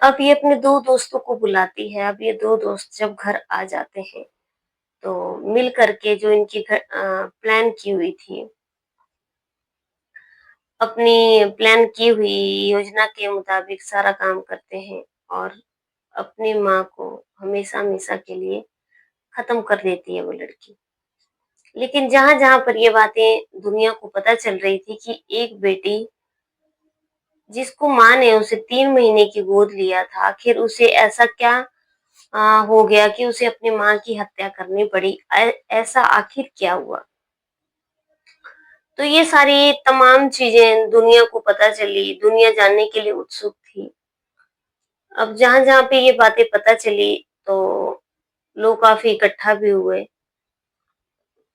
अब ये अपने 2 दोस्तों को बुलाती है। अब ये 2 दोस्त जब घर आ जाते हैं, तो मिल कर के जो इनकी प्लान की हुई थी, अपनी प्लान की हुई योजना के मुताबिक सारा काम करते हैं और अपनी माँ को हमेशा-हमेशा के लिए खत्म कर देती है वो लड़की। लेकिन जहाँ-जहाँ पर ये बातें दुनिया को पता चल रही थी कि एक बेटी जिसको माँ ने उसे 3 महीने की गोद लिया था, आखिर उसे ऐसा क्या हो गया कि उसे अपनी माँ की हत्या करनी पड़ी। ऐसा आखिर क्या हुआ? तो ये सारी तमाम चीज़ें दुनिया को पता चली, दुनिया जानने के लिए उत्सुक थी। अब जहाँ-जहाँ पे ये बातें पता चली, तो लोग काफ़ी इकट्ठा भी हुए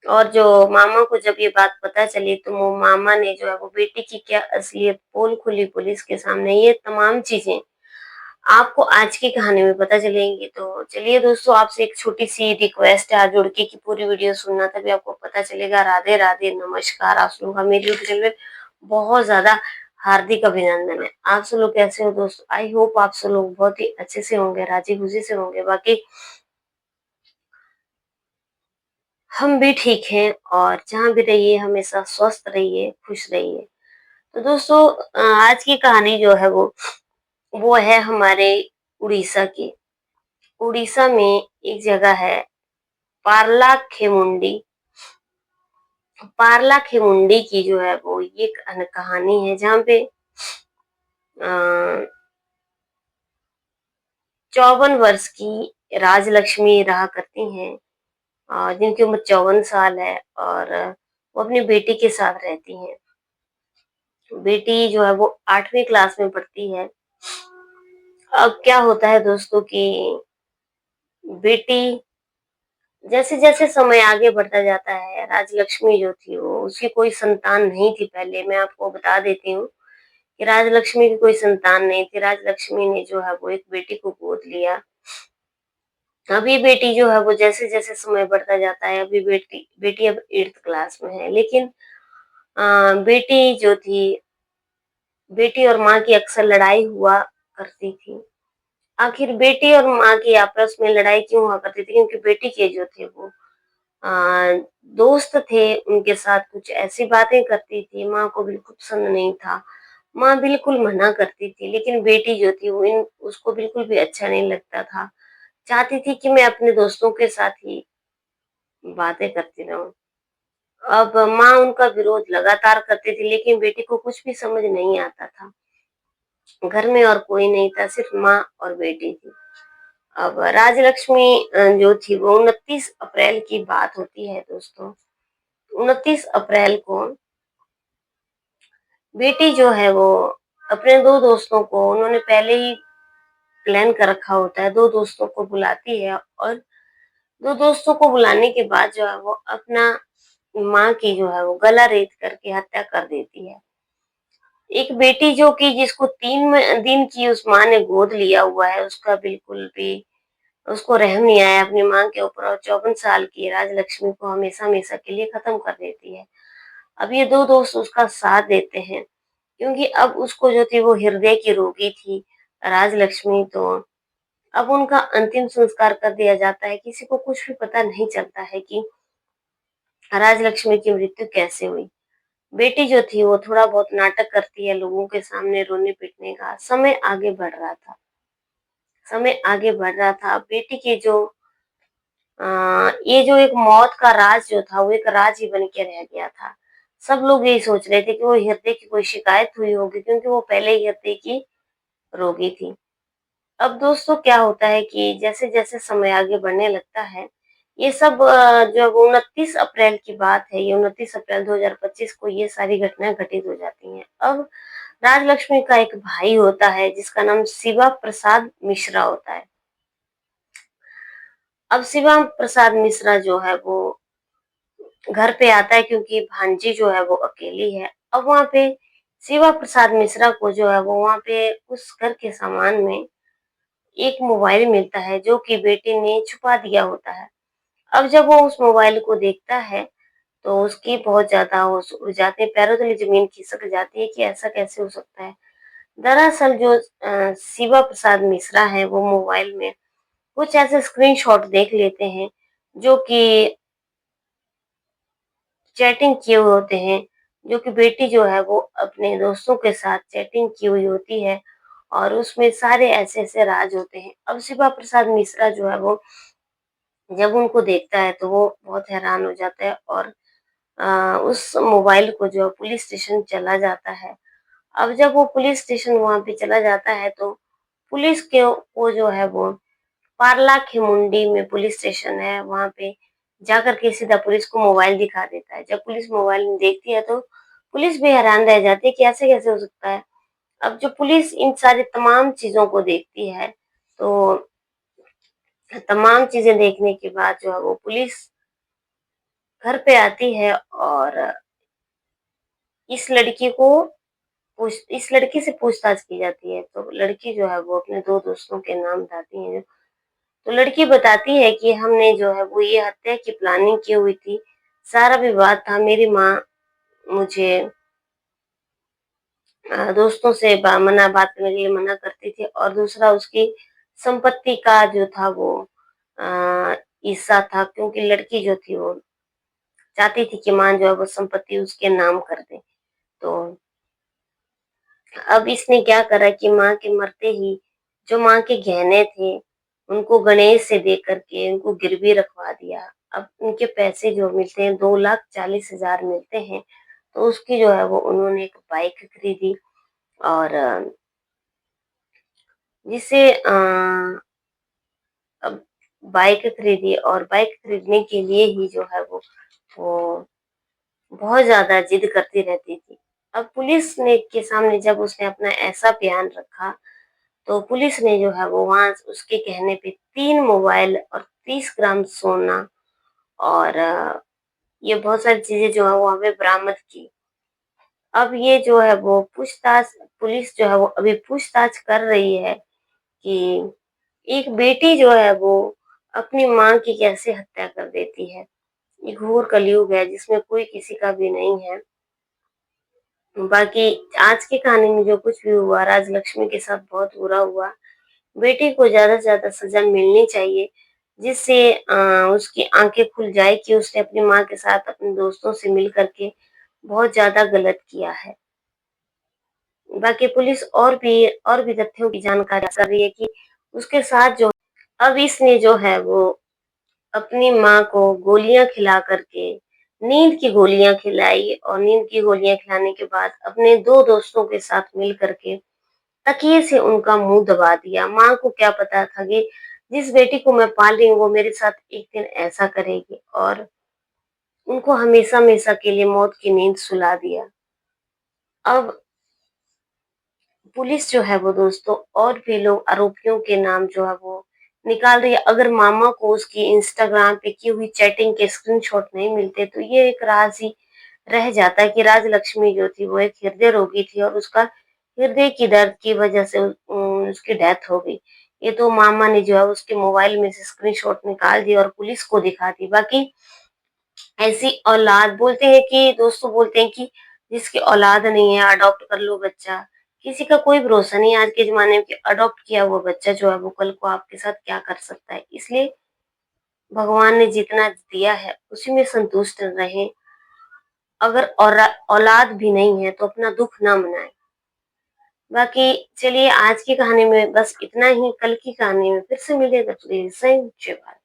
और जो मामा को जब ये बात पता चली, तो वो मामा ने जो है वो बेटी की क्या असलियत पोल खुली पुलिस के सामने। ये तमाम चीज़ें आपको आज की कहानी में पता चलेंगी। तो चलिए दोस्तों, आपसे एक छोटी-सी रिक्वेस्ट है हाथ जोड़ के कि पूरी वीडियो सुनना, तभी आपको पता चलेगा। राधे राधे, नमस्कार। आप लोगों का मेरे यूट्यूब चैनल में बहुत ज़्यादा हार्दिक अभिनंदन है। आप सब लोग कैसे हो दोस्तों? आई होप आप सब लोग बहुत ही अच्छे से होंगे, राज़ी-खुशी से होंगे। बाकी हम भी ठीक हैं और जहाँ भी रहिए हमेशा स्वस्थ रहिए, खुश रहिए। तो दोस्तों, आज की कहानी जो है वो है हमारे उड़ीसा की। उड़ीसा में एक जगह है पारला-खेमुंडी। पारला-खेमुंडी की जो है वो ये कहानी है जहाँ पे 54 वर्ष की राजलक्ष्मी रहा करती हैं, जिनकी उम्र 54 साल है और वो अपनी बेटी के साथ रहती हैं। बेटी जो है वो 8वीं क्लास में पढ़ती है। अब क्या होता है दोस्तों कि बेटी जैसे-जैसे समय आगे बढ़ता जाता है, राजलक्ष्मी जो थी वो उसकी कोई संतान नहीं थी पहले। मैं आपको बता देती हूँ कि राजलक्ष्मी की कोई संतान नहीं थी। राजलक्ष्मी ने जो है वो एक बेटी को गोद लिया। अब ये बेटी जो है वो जैसे-जैसे समय बढ़ता जाता है, अभी बेटी बेटी अब 8th क्लास में है। लेकिन बेटी जो थी, बेटी और माँ की अक्सर लड़ाई हुआ करती थी। आखिर बेटी और माँ की आपस में लड़ाई क्यों हुआ करती थी? क्योंकि बेटी के जो थे वो दोस्त थे, उनके साथ कुछ ऐसी बातें करती थी, माँ को बिल्कुल पसंद नहीं था। माँ बिल्कुल मना करती थी, लेकिन बेटी जो थी वो इन उसको बिल्कुल भी अच्छा नहीं लगता था। चाहती थी कि मैं अपने दोस्तों के साथ ही बातें करती रहूँ। अब माँ उनका विरोध लगातार करती थी, लेकिन बेटी को कुछ भी समझ नहीं आता था। घर में और कोई नहीं था, सिर्फ माँ और बेटी थी। अब राजलक्ष्मी जो थी वो 29 अप्रैल की बात होती है दोस्तों। 29 अप्रैल को बेटी जो है वो अपने 2 दोस्तों को, उन्होंने पहले ही प्लान कर रखा होता है, 2 दोस्तों को बुलाती है और 2 दोस्तों को बुलाने के बाद जो है वो अपना माँ की जो है वो गला रेत करके हत्या कर देती है। एक बेटी जो कि जिसको 3 दिन की उस माँ ने गोद लिया हुआ है, उसका बिल्कुल भी उसको रहम नहीं आया अपनी माँ के ऊपर और 54 साल की राजलक्ष्मी को हमेशा-हमेशा के लिए खत्म कर देती है। अब ये 2 दोस्त उसका साथ देते हैं, क्योंकि अब उसको जो थी वो हृदय की रोगी थी राजलक्ष्मी, तो अब उनका अंतिम संस्कार कर दिया जाता है। किसी को कुछ भी पता नहीं चलता है कि राजलक्ष्मी की मृत्यु कैसे हुई। बेटी जो थी वो थोड़ा बहुत नाटक करती है लोगों के सामने रोने-पीटने का। समय आगे बढ़ रहा था, समय आगे बढ़ रहा था। बेटी की जो ये जो एक मौत का राज जो था, वो एक राज ही बन के रह गया था। सब लोग यही सोच रहे थे कि वो हृदय की कोई शिकायत हुई होगी, क्योंकि वो पहले ही हृदय की रोगी थी। अब दोस्तों क्या होता है कि जैसे-जैसे समय आगे बढ़ने लगता है, ये सब जो 29 अप्रैल की बात है, ये 29 अप्रैल 2025 को ये सारी घटनाएँ घटित हो जाती हैं। अब राजलक्ष्मी का एक भाई होता है जिसका नाम शिवा प्रसाद मिश्रा होता है। अब शिवा प्रसाद मिश्रा जो है वो घर पे आता है, क्योंकि भांजी जो है वो अकेली है। अब वहाँ पे शिवा प्रसाद मिश्रा को जो है वो वहाँ पे उस घर के सामान में एक मोबाइल मिलता है, जो कि बेटी ने छुपा दिया होता है। अब जब वो उस मोबाइल को देखता है, तो उसकी बहुत ज़्यादा होश उड़ जाते हैं, पैरों तले ज़मीन खिसक जाती है कि ऐसा कैसे हो सकता है। दरअसल जो शिवा प्रसाद मिश्रा हैं, वो मोबाइल में कुछ ऐसे स्क्रीनशॉट देख लेते हैं, जो कि चैटिंग किए हुए होते हैं, जो कि बेटी जो है वो अपने दोस्तों के साथ चैटिंग की हुई होती है और उसमें सारे ऐसे-ऐसे राज होते हैं। अब शिवा प्रसाद मिश्रा जो है वो जब उनको देखता है तो वो बहुत हैरान हो जाता है और उस मोबाइल को जो है पुलिस स्टेशन चला जाता है। अब जब वो पुलिस स्टेशन वहाँ पे चला जाता है तो पुलिस के को जो है वो पारलाखेमुंडी में पुलिस स्टेशन है, वहाँ पे जाकर के सीधा पुलिस को मोबाइल दिखा देता है। जब पुलिस मोबाइल में देखती है तो पुलिस भी हैरान रह जाती है कि ऐसे कैसे हो सकता है? अब जो पुलिस इन सारी तमाम चीज़ों को देखती है, तो तमाम चीज़ें देखने के बाद जो है वो पुलिस घर पे आती है और इस लड़की को इस लड़की से पूछताछ की जाती है। तो लड़की जो है वो अपने 2 दोस्तों के नाम बताती है। तो लड़की बताती है कि हमने जो है वो ये हत्या की प्लानिंग की हुई थी, सारा विवाद था। मेरी माँ मुझे दोस्तों से बात करने के लिए मना करती थी और दूसरा उसकी संपत्ति का जो था वो अ, हिस्सा था, क्योंकि लड़की जो थी वो चाहती थी कि माँ जो है वो संपत्ति उसके नाम कर दे। तो अब इसने क्या करा कि माँ के मरते ही जो माँ के गहने थे, उनको गणेश से दे करके उनको गिरवी रखवा दिया। अब उनके पैसे जो मिलते हैं 2,40,000 मिलते हैं, तो उसकी जो है वो उन्होंने एक बाइक खरीदी और जिसे अब बाइक खरीदी और बाइक खरीदने के लिए ही जो है वो बहुत ज़्यादा जिद करती रहती थी। अब पुलिस ने के सामने जब उसने अपना ऐसा बयान रखा, तो पुलिस ने जो है वो वहाँ उसके कहने पे 3 मोबाइल और 30 ग्राम सोना और ये बहुत सारी चीज़ें जो है वो हमें बरामद की। अब ये जो है वो पूछताछ पुलिस जो है वो अभी पूछताछ कर रही है कि एक बेटी जो है वो अपनी माँ की कैसे हत्या कर देती है। ये घोर कलयुग है जिसमें कोई किसी का भी नहीं है। बाकी आज की कहानी में जो कुछ भी हुआ राजलक्ष्मी के साथ बहुत बुरा हुआ। बेटी को ज़्यादा से ज़्यादा सज़ा मिलनी चाहिए, जिससे उसकी आँखें खुल जाए कि उसने अपनी माँ के साथ अपने दोस्तों से मिल कर के बहुत ज़्यादा गलत किया है। बाकी पुलिस और भी तथ्यों की जानकारी कर रही है कि उसके साथ जो अब इसने जो है वो अपनी माँ को गोलियाँ खिला कर के नींद की गोलियाँ खिलाई और नींद की गोलियाँ खिलाने के बाद अपने 2 दोस्तों के साथ मिल कर के तकिए से उनका मुँह दबा दिया। माँ को क्या पता था कि जिस बेटी को मैं पाल रही हूँ वो मेरे साथ एक दिन ऐसा करेगी और उनको हमेशा-हमेशा के लिए मौत की नींद सुला दिया। अब पुलिस जो है वो दोस्तों और भी लोग आरोपियों के नाम जो है वो निकाल रही है। अगर मामा को उसकी इंस्टाग्राम पे की हुई चैटिंग के स्क्रीनशॉट नहीं मिलते तो ये एक राज ही रह जाता है कि राजलक्ष्मी जो थी वो एक हृदय रोगी थी और उसका हृदय की दर्द की वजह से उसकी डेथ हो गई। ये तो मामा ने जो है उसके मोबाइल में से स्क्रीनशॉट निकाल दिया और पुलिस को दिखा दी। बाकी ऐसी औलाद बोलते हैं कि दोस्तों बोलते हैं कि जिसकी औलाद नहीं है अडॉप्ट कर लो बच्चा। किसी का कोई भरोसा नहीं है आज के ज़माने में कि अडॉप्ट किया हुआ बच्चा जो है वो कल को आपके साथ क्या कर सकता है। इसलिए भगवान ने जितना दिया है उसी में संतुष्ट रहें। अगर औलाद भी नहीं है तो अपना दुःख ना मनाएँ। बाकी चलिए आज की कहानी में बस इतना ही, कल की कहानी में फिर से मिलेंगे तब तक के लिए जय हिंद, जय भारत।